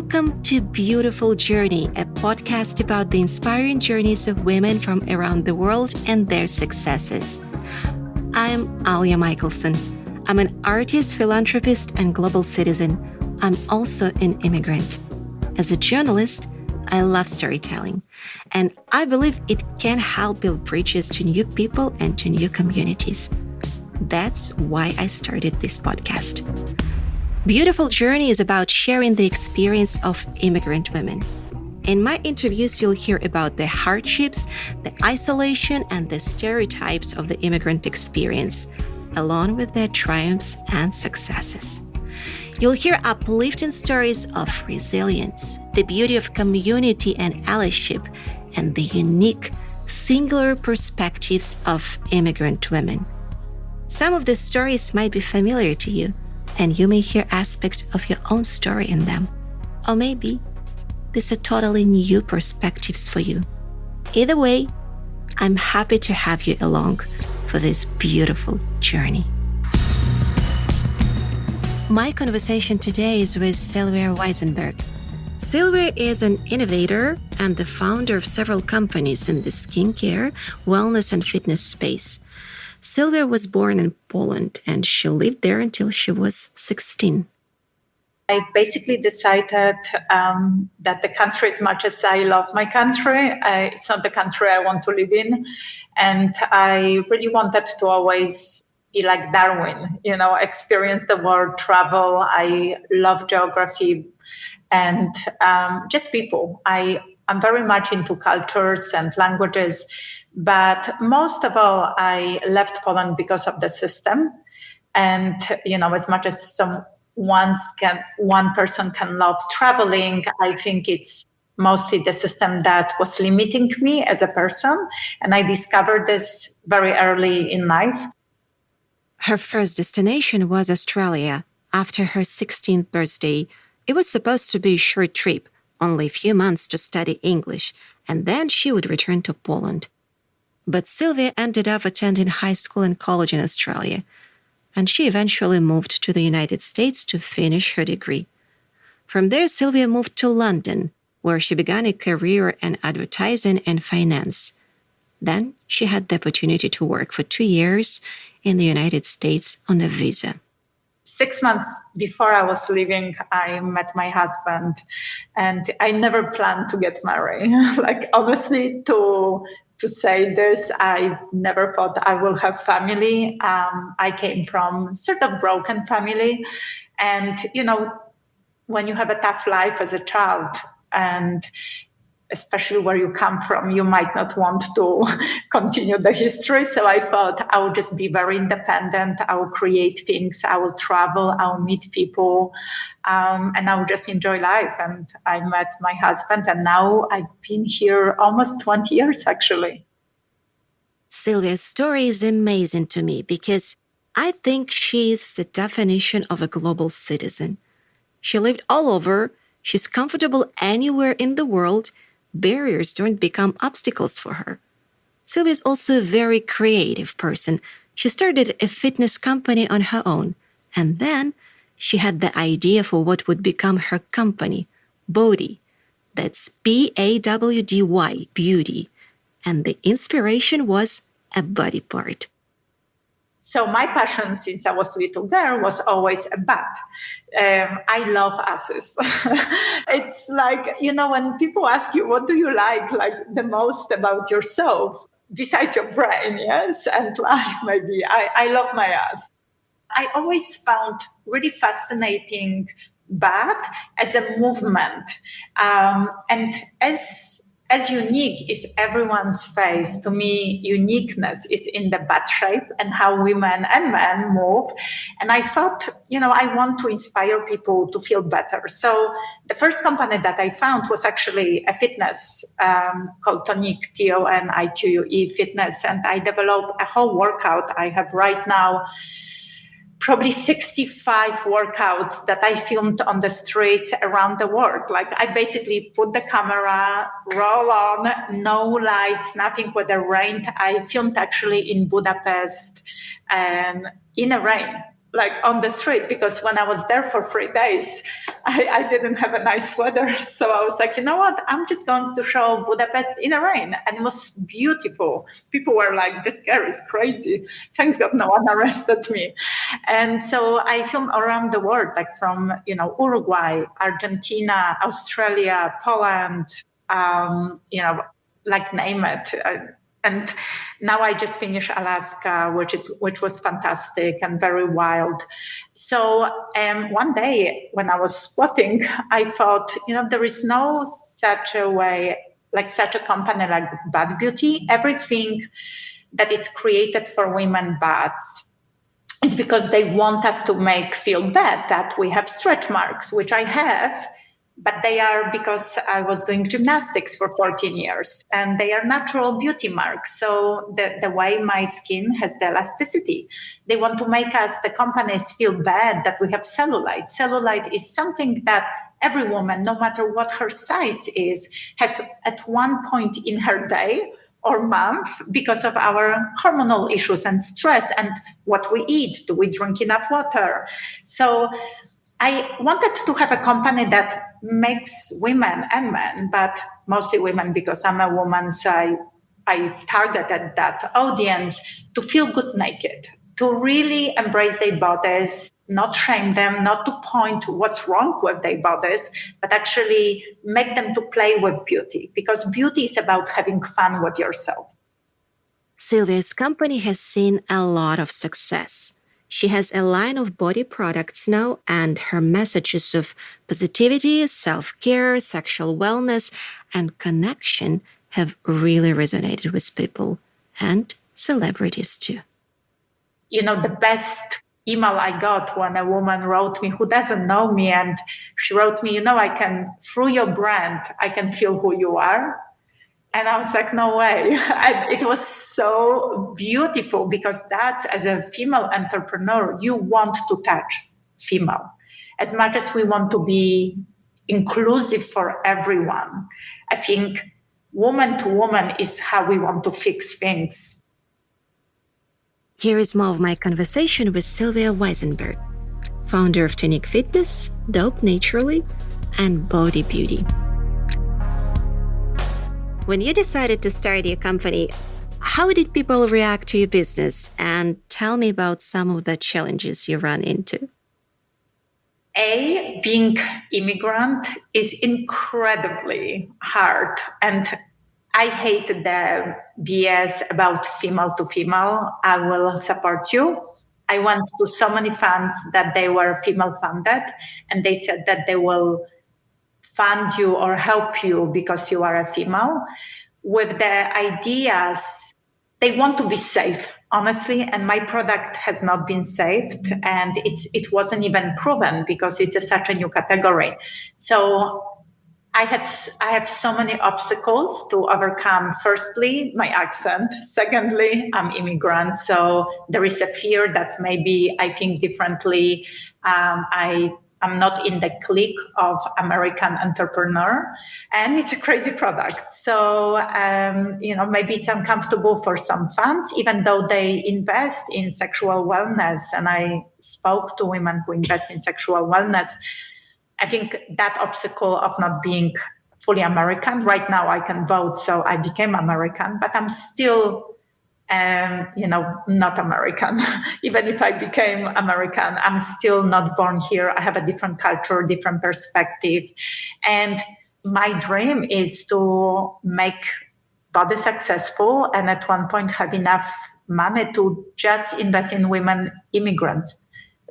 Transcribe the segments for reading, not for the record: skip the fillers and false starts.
Welcome to Beautiful Journey, a podcast about the inspiring journeys of women from around the world and their successes. I'm Alya Michelson. I'm an artist, philanthropist, and global citizen. I'm also an immigrant. As a journalist, I love storytelling, and I believe it can help build bridges to new people and to new communities. That's why I started this podcast. Beautiful Journey is about sharing the experience of immigrant women. In my interviews, you'll hear about the hardships, the isolation, and the stereotypes of the immigrant experience, along with their triumphs and successes. You'll hear uplifting stories of resilience, the beauty of community and allyship, and the unique, singular perspectives of immigrant women. Some of the stories might be familiar to you, and you may hear aspects of your own story in them. Or maybe these are totally new perspectives for you. Either way, I'm happy to have you along for this beautiful journey. My conversation today is with Sylwia Wiesenberg. Sylwia is an innovator and the founder of several companies in the skincare, wellness, and fitness space. Sylwia was born in Poland and she lived there until she was 16. I basically decided that the country, as much as I love my country, it's not the country I want to live in. And I really wanted to always be like Darwin, experience the world, travel. I love geography and just people. I'm very much into cultures and languages. But most of all, I left Poland because of the system. And, as much as one person can love traveling, I think it's mostly the system that was limiting me as a person. And I discovered this very early in life. Her first destination was Australia. After her 16th birthday, it was supposed to be a short trip, only a few months to study English, and then she would return to Poland. But Sylwia ended up attending high school and college in Australia, and she eventually moved to the United States to finish her degree. From there, Sylwia moved to London, where she began a career in advertising and finance. Then she had the opportunity to work for 2 years in the United States on a visa. 6 months before I was leaving, I met my husband, and I never planned to get married. Honestly, to say this, I never thought I will have family. I came from sort of broken family. And, when you have a tough life as a child, and especially where you come from, you might not want to continue the history. So I thought I would just be very independent. I will create things. I will travel. I will meet people. And I will just enjoy life. And I met my husband, and now I've been here almost 20 years, actually. Sylwia's story is amazing to me because I think she's the definition of a global citizen. She lived all over. She's comfortable anywhere in the world. Barriers don't become obstacles for her. Sylwia is also a very creative person. She started a fitness company on her own, and then she had the idea for what would become her company, BAWDY. That's BAWDY, Beauty. And the inspiration was a body part. So my passion since I was a little girl was always a butt. I love asses. It's like, when people ask you, what do you like the most about yourself, besides your brain, yes, and life maybe, I love my ass. I always found really fascinating butt as a movement. And as unique is everyone's face, to me, uniqueness is in the butt shape and how women and men move. And I thought, I want to inspire people to feel better. So the first company that I found was actually a fitness called TONIQUE, TONIQUE Fitness. And I developed a whole workout I have right now, probably 65 workouts that I filmed on the streets around the world. I basically put the camera, roll on, no lights, nothing with the rain. I filmed actually in Budapest and in the rain. like on the street, because when I was there for 3 days, I didn't have a nice weather. So I was like, you know what? I'm just going to show Budapest in the rain. And it was beautiful. People were like, this girl is crazy. Thanks God no one arrested me. And so I filmed around the world, like from, Uruguay, Argentina, Australia, Poland, like name it. And now I just finished Alaska, which was fantastic and very wild. So one day when I was squatting, I thought, there is no such a way, like such a company like BAWDY Beauty. Everything that is created for women bad, it's because they want us to feel bad that we have stretch marks, which I have. But they are because I was doing gymnastics for 14 years, and they are natural beauty marks. So the way my skin has the elasticity, they want to make us, the companies, feel bad that we have cellulite. Cellulite is something that every woman, no matter what her size is, has at one point in her day or month because of our hormonal issues and stress and what we eat. Do we drink enough water? So I wanted to have a company that makes women and men, but mostly women because I'm a woman, so I targeted that audience to feel good naked, to really embrace their bodies, not shame them, not to point to what's wrong with their bodies, but actually make them to play with beauty, because beauty is about having fun with yourself. Sylwia's company has seen a lot of success. She has a line of body products now, and her messages of positivity, self-care, sexual wellness, and connection have really resonated with people and celebrities too. The best email I got when a woman wrote me who doesn't know me, and she wrote me, through your brand, I can feel who you are. And I was like, no way. It was so beautiful, because that's, as a female entrepreneur, you want to touch female. As much as we want to be inclusive for everyone, I think woman to woman is how we want to fix things. Here is more of my conversation with Sylwia Wiesenberg, founder of TONIQUE Fitness, Dope Naturally, and BAWDY Beauty. When you decided to start your company, how did people react to your business? And tell me about some of the challenges you ran into. Being immigrant is incredibly hard. And I hate the BS about female to female. I will support you. I went to so many funds that they were female funded, and they said that they will fund you or help you because you are a female, with the ideas they want to be safe, honestly, and my product has not been saved, and it wasn't even proven because it's such a new category. So I have so many obstacles to overcome. Firstly, my accent. Secondly, I'm immigrant, so there is a fear that maybe I think differently. I'm not in the clique of American entrepreneur, and it's a crazy product. So, maybe it's uncomfortable for some funds, even though they invest in sexual wellness. And I spoke to women who invest in sexual wellness. I think that obstacle of not being fully American, right now I can vote, so I became American, but I'm still not American. Even if I became American, I'm still not born here. I have a different culture, different perspective. And my dream is to make BAWDY successful, and at one point have enough money to just invest in women immigrants.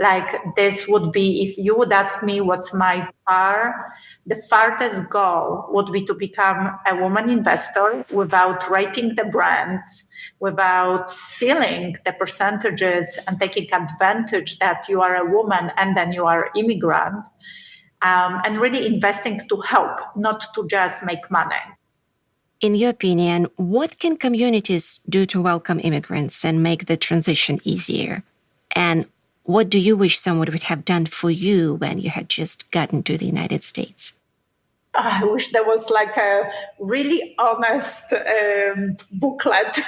Like, this would be, if you would ask me what's the farthest goal would be to become a woman investor without raping the brands, without stealing the percentages and taking advantage that you are a woman and then you are immigrant, and really investing to help, not to just make money. In your opinion, what can communities do to welcome immigrants and make the transition easier? And what do you wish someone would have done for you when you had just gotten to the United States? I wish there was like a really honest booklet,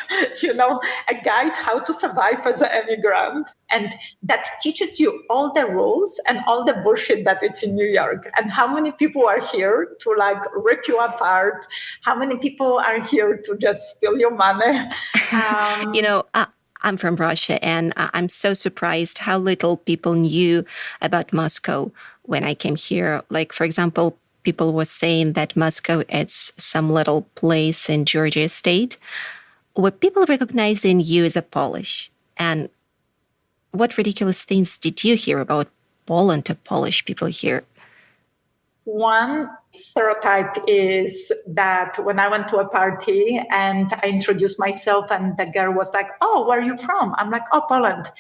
a guide how to survive as an immigrant. And that teaches you all the rules and all the bullshit that it's in New York. And how many people are here to like rip you apart? How many people are here to just steal your money? I'm from Russia, and I'm so surprised how little people knew about Moscow when I came here. Like, for example, people were saying that Moscow is some little place in Georgia state. Were people recognizing you as a Polish? And what ridiculous things did you hear about Poland or Polish people here? One stereotype is that when I went to a party and I introduced myself and the girl was like, "Oh, where are you from?" I'm like, "Oh, Poland."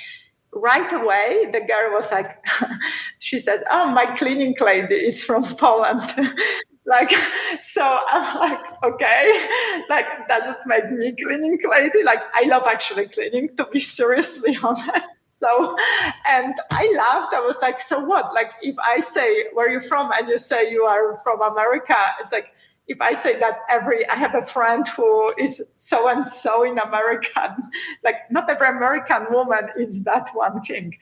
Right away, the girl was like, she says, "Oh, my cleaning lady is from Poland." Like, so I'm like, okay, like, does it make me cleaning lady? Like, I love actually cleaning, to be seriously honest. So, and I laughed. I was like, so what? Like, if I say, "Where are you from?" and you say you are from America, it's like, if I say that I have a friend who is so-and-so in America, like not every American woman is that one thing.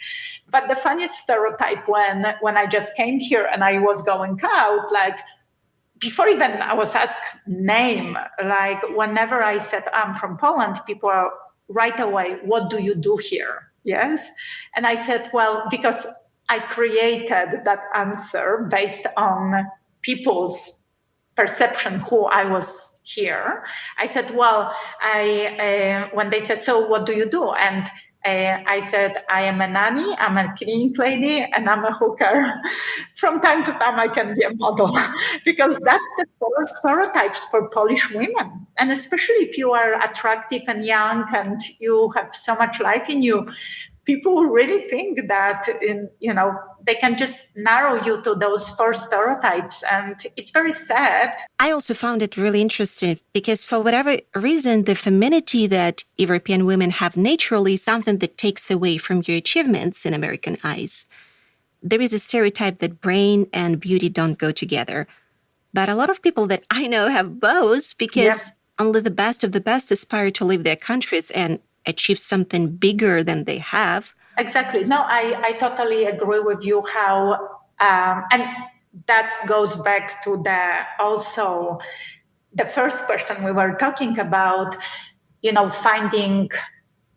But the funniest stereotype when I just came here and I was going out, like before even I was asked name, like whenever I said I'm from Poland, people are right away, "What do you do here?" Yes. And I said, well, because I created that answer based on people's perception who I was here. I said, well, when they said, "So what do you do?" And I said, "I am a nanny, I'm a cleaning lady, and I'm a hooker." From time to time, I can be a model because that's the stereotypes for Polish women. And especially if you are attractive and young and you have so much life in you, people really think that they can just narrow you to those four stereotypes. And it's very sad. I also found it really interesting because for whatever reason, the femininity that European women have naturally is something that takes away from your achievements in American eyes. There is a stereotype that brain and beauty don't go together. But a lot of people that I know have both because only the best of the best aspire to leave their countries and achieve something bigger than they have. Exactly. No, I totally agree with you how, and that goes back to also the first question we were talking about, finding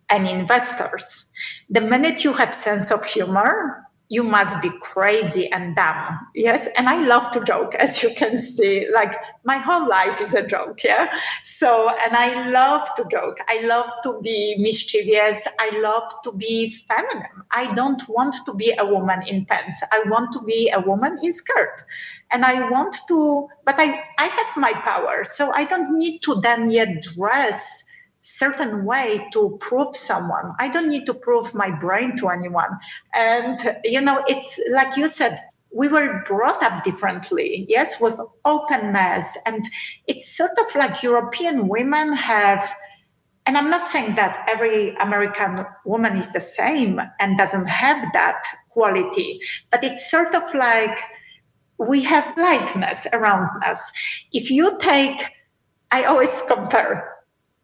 any investors. The minute you have sense of humor, you must be crazy and dumb. Yes. And I love to joke, as you can see, like my whole life is a joke. Yeah. So, and I love to joke. I love to be mischievous. I love to be feminine. I don't want to be a woman in pants. I want to be a woman in skirt. And I want to, but I have my power. So I don't need to then yet dress certain way to prove someone. I don't need to prove my brain to anyone. And, it's like you said, we were brought up differently, yes, with openness. And it's sort of like European women have, and I'm not saying that every American woman is the same and doesn't have that quality, but it's sort of like we have lightness around us. If you take, I always compare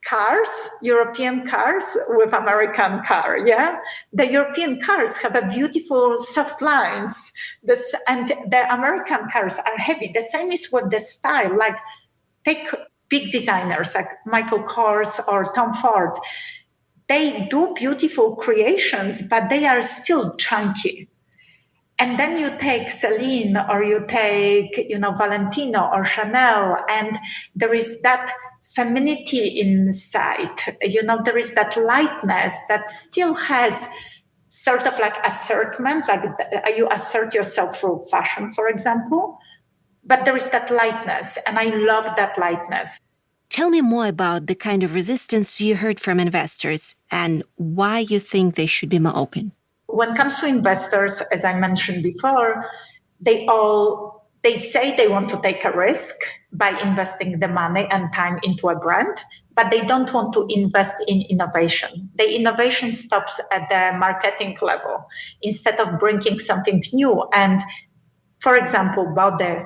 cars, European cars with American car, yeah? The European cars have a beautiful soft lines, and the American cars are heavy. The same is with the style, like take big designers like Michael Kors or Tom Ford. They do beautiful creations, but they are still chunky. And then you take Celine or you take, Valentino or Chanel, and there is that femininity inside, there is that lightness that still has sort of like assertment, like you assert yourself through fashion, for example, but there is that lightness, and I love that lightness. Tell me more about the kind of resistance you heard from investors and why you think they should be more open. When it comes to investors, as I mentioned before, they say they want to take a risk by investing the money and time into a brand, but they don't want to invest in innovation. The innovation stops at the marketing level instead of bringing something new. And for example, BAWDY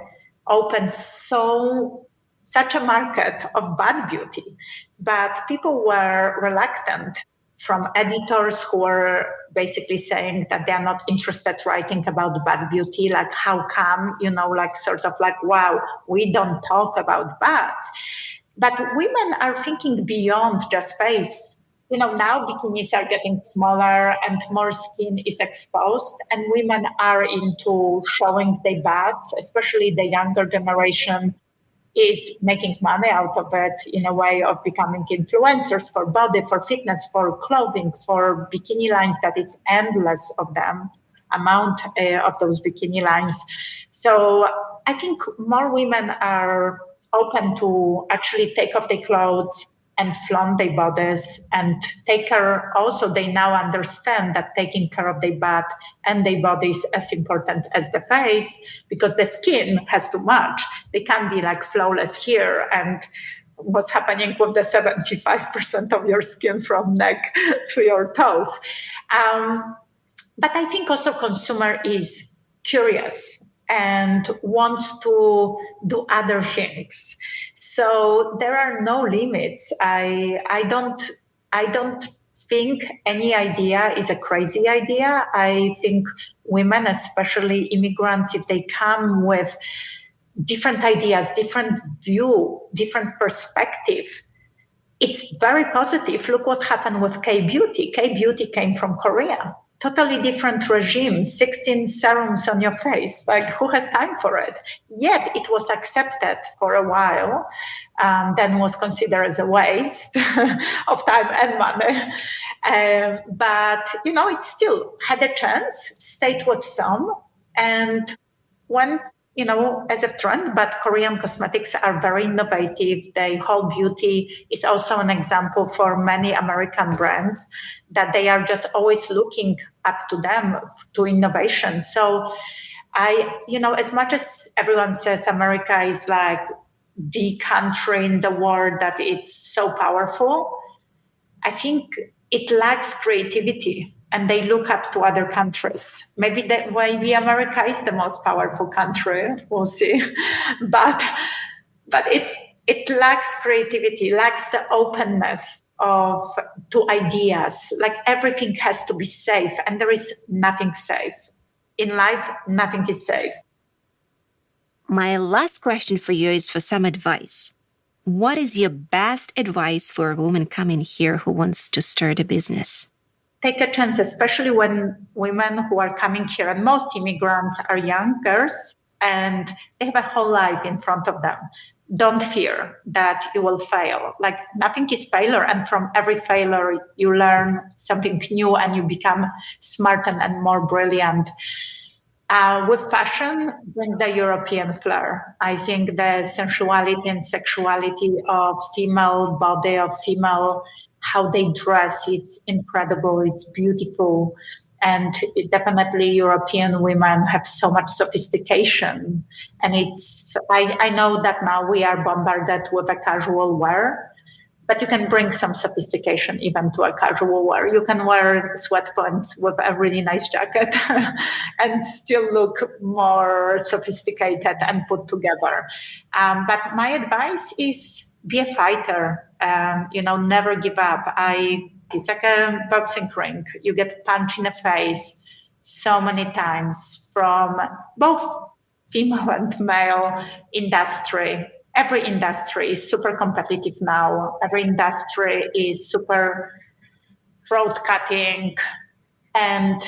opened such a market of bad beauty, but people were reluctant, from editors who were basically saying that they are not interested writing about bad beauty. Like, how come, like sort of like, wow, we don't talk about bads. But women are thinking beyond just face. Now bikinis are getting smaller and more skin is exposed, and women are into showing their butts, especially the younger generation is making money out of it in a way of becoming influencers for body, for fitness, for clothing, for bikini lines, that it's endless of them, amount of those bikini lines. So I think more women are open to actually take off their clothes and flaunt their bodies and take care. Also, they now understand that taking care of their butt and their body is as important as the face, because the skin has to match. They can't be like flawless here and what's happening with the 75% of your skin from neck to your toes. But I think also consumer is curious and wants to do other things. So there are no limits. I don't think any idea is a crazy idea. I think women, especially immigrants, if they come with different ideas, different view, different perspective, it's very positive. Look what happened with K-beauty. K-beauty came from Korea. Totally different regime, 16 serums on your face. Like, who has time for it? Yet it was accepted for a while, then was considered as a waste of time and money. But, it still had a chance, stayed with some, and went, as a trend. But Korean cosmetics are very innovative. The whole beauty is also an example for many American brands that they are just always looking up to them, to innovation. So as much as everyone says America is like the country in the world that it's so powerful, I think it lacks creativity. And they look up to other countries. Maybe America is the most powerful country. We'll see, but it lacks creativity, lacks the openness to ideas. Like, everything has to be safe, and there is nothing safe in life. Nothing is safe. My last question for you is for some advice. What is your best advice for a woman coming here who wants to start a business? Take a chance, especially when women who are coming here, and most immigrants are young girls, and they have a whole life in front of them. Don't fear that you will fail. Like, nothing is failure, and from every failure, you learn something new and you become smarter and more brilliant. With fashion, bring the European flair. I think the sensuality and sexuality of female body, of female, how they dress, it's incredible, it's beautiful. And definitely European women have so much sophistication. And I know that now we are bombarded with a casual wear, but you can bring some sophistication even to a casual wear. You can wear sweatpants with a really nice jacket and still look more sophisticated and put together. But my advice is be a fighter. Never give up. It's like a boxing ring. You get punched in the face so many times from both female and male industry. Every industry is super competitive now. Every industry is super throat cutting. And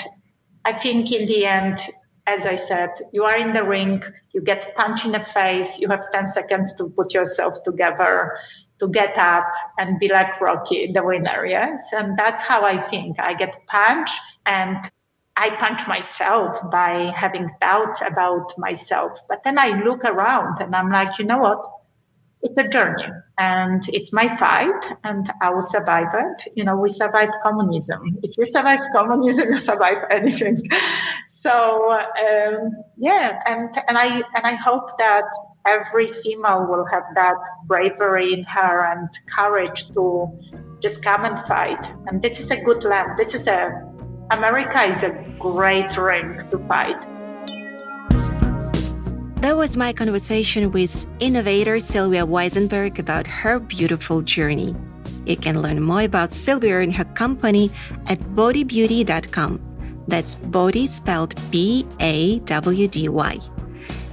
I think in the end, as I said, you are in the ring, you get punched in the face, you have 10 seconds to put yourself together, to get up and be like Rocky, the winner, yes? And that's how I think. I get punched, and I punch myself by having doubts about myself. But then I look around and I'm like, you know what? It's a journey and it's my fight and I will survive it. We survived communism. If you survive communism, you survive anything. So, and I hope that every female will have that bravery in her and courage to just come and fight. And this is a good land. America is a great ring to fight. That was my conversation with innovator Sylwia Wiesenberg about her beautiful journey. You can learn more about Sylwia and her company at bawdybeauty.com. That's BAWDY spelled BAWDY.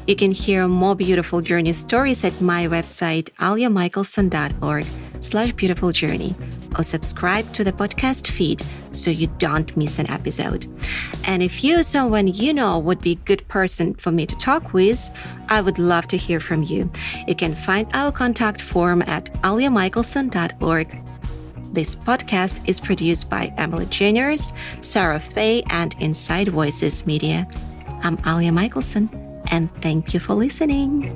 You can hear more beautiful journey stories at my website, alyamichelson.org/beautiful journey, or subscribe to the podcast feed so you don't miss an episode. And if you or someone you know would be a good person for me to talk with, I would love to hear from you. You can find our contact form at alyamichelson.org. This podcast is produced by Emily Juniors, Sarah Fay, and Inside Voices Media. I'm Alya Michelson, and thank you for listening.